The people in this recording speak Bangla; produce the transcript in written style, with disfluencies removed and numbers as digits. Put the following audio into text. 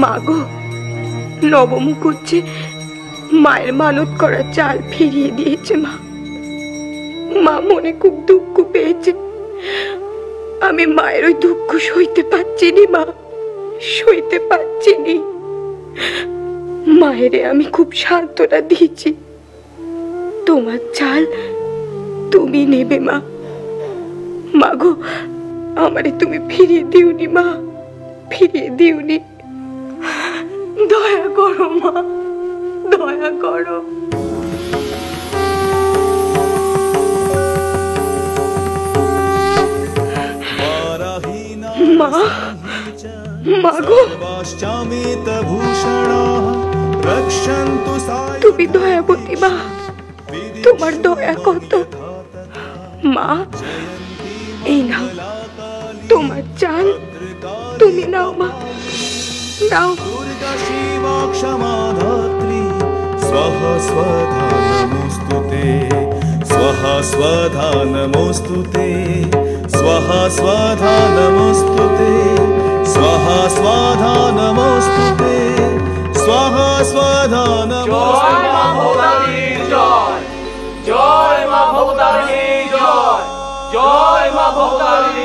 মাগো, নবমুখুজ্জে মায়ের মানত করা চাল ফিরিয়ে দিয়েছে। মা মনে খুব দুঃখ পেয়েছে। আমি মায়ের ওই দুঃখ সইতে পারছি নি মা, সইতে পারছি নি। মায়েরে আমি খুব সান্ত্বনা দিয়েছি। তোমার চাল তুমি নেবে মা। মাগো, আমারে তুমি ফিরিয়ে দিওনি মা, ফিরিয়ে দিওনি। দয়া করো মা, দয়া করো। মা, মাগো, তুমি দয়াবতী মা, তোমার দয়া কত। মা, এই নাও তোমার চাল, তুমি নাও মা, নাও। स्वाहा स्वाधा नमोस्तुते, स्वाहा स्वाधा नमोस्तुते, स्वाहा स्वाधा नमोस्तुते, स्वाहा स्वाधा नमोस्तुते, स्वाहा स्वाधा नमोस्तुते। जय मां भवतारिणी जय, जय मां भवतारिणी जय, जय मां भवतारिणी